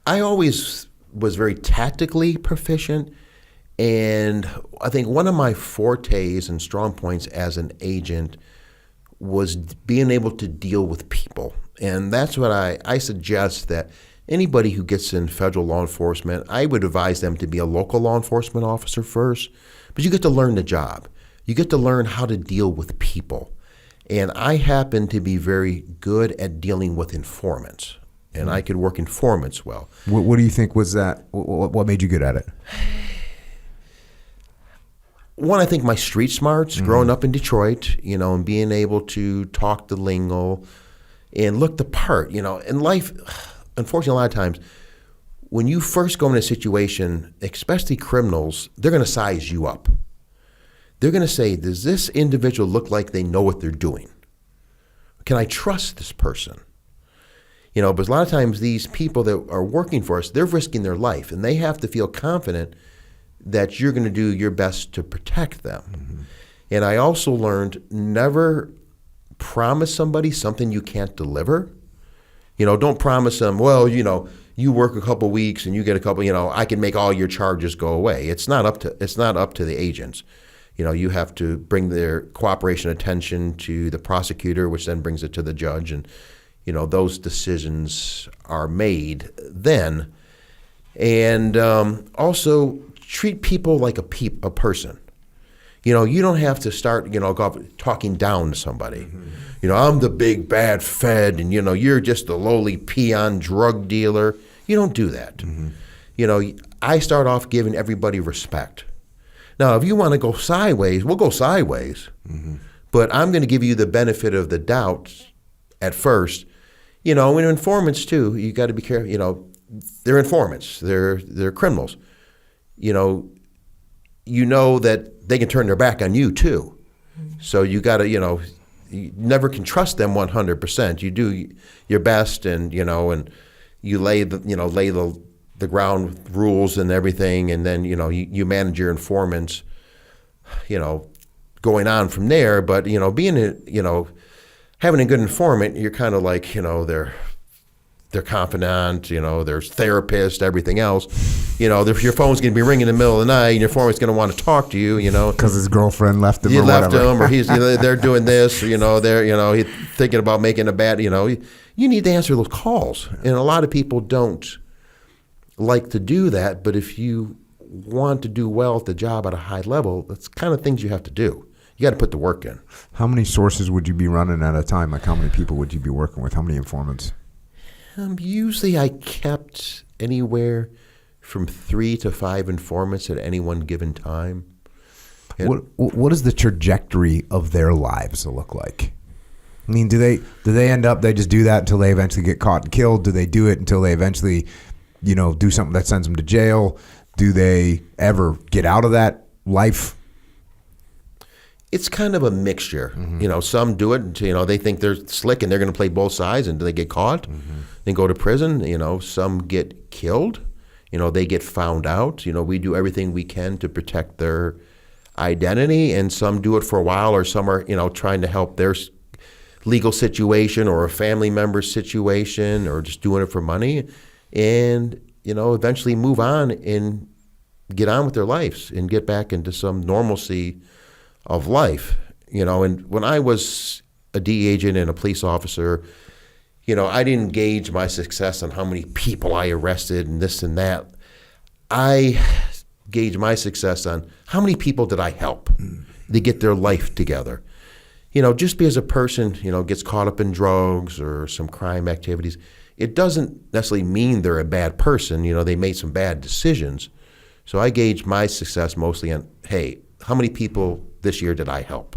I always was very tactically proficient, and I think one of my fortes and strong points as an agent was being able to deal with people. And that's what I suggest that anybody who gets in federal law enforcement, I would advise them to be a local law enforcement officer first, but you get to learn the job. You get to learn how to deal with people. And I happen to be very good at dealing with informants, and I could work informants well. What do you think was that? What made you good at it? One, I think my street smarts, growing up in Detroit, and being able to talk the lingo and look the part. In life, unfortunately, a lot of times, when you first go in a situation, especially criminals, they're going to size you up. They're going to say, does this individual look like they know what they're doing? Can I trust this person? But a lot of times these people that are working for us, they're risking their life, and they have to feel confident that you're going to do your best to protect them. Mm-hmm. And I also learned never promise somebody something you can't deliver. Don't promise them, well, you work a couple weeks and you get a couple, I can make all your charges go away. It's not up to the agents. You have to bring their cooperation attention to the prosecutor, which then brings it to the judge, and those decisions are made then. And also treat people like a person. You don't have to start, go up talking down to somebody. Mm-hmm. I'm the big bad Fed, and you're just a lowly peon drug dealer. You don't do that. Mm-hmm. I start off giving everybody respect. Now, if you want to go sideways, we'll go sideways. Mm-hmm. But I'm going to give you the benefit of the doubt at first. And informants too, you got to be careful. They're informants. They're criminals. That they can turn their back on you too. So you got to, you never can trust them 100%. You do your best, and and you lay the ground rules and everything, and then you manage your informants, going on from there. But being having a good informant, you're kind of like they're confidant, there's therapist, everything else. Your phone's going to be ringing in the middle of the night, and your informant's going to want to talk to you, because his girlfriend left him. He or left whatever. him, or he's they're doing this, they're he's thinking about making a bad. You need to answer those calls, and a lot of people don't like to do that. But if you want to do well at the job at a high level, that's kind of things you have to do. You got to put the work in. How many sources would you be running at a time? Like, how many people would you be working with? How many informants? Usually I kept anywhere from 3 to 5 informants at any one given time. And what does the trajectory of their lives look like? I mean, do they end up, they just do that until they eventually get caught and killed? Do they do it until they eventually, do something that sends them to jail? Do they ever get out of that life? It's kind of a mixture. Mm-hmm. Some do it until, they think they're slick and they're going to play both sides, and they get caught, mm-hmm. They go to prison. Some get killed. They get found out. We do everything we can to protect their identity, and some do it for a while, or some are, trying to help their legal situation or a family member's situation, or just doing it for money, and, eventually move on and get on with their lives and get back into some normalcy of life. And when I was a DE agent and a police officer, I didn't gauge my success on how many people I arrested and this and that. I gauged my success on how many people did I help to get their life together. Just because a person, gets caught up in drugs or some crime activities, it doesn't necessarily mean they're a bad person. They made some bad decisions. So I gauged my success mostly on, hey, how many people this year did I help?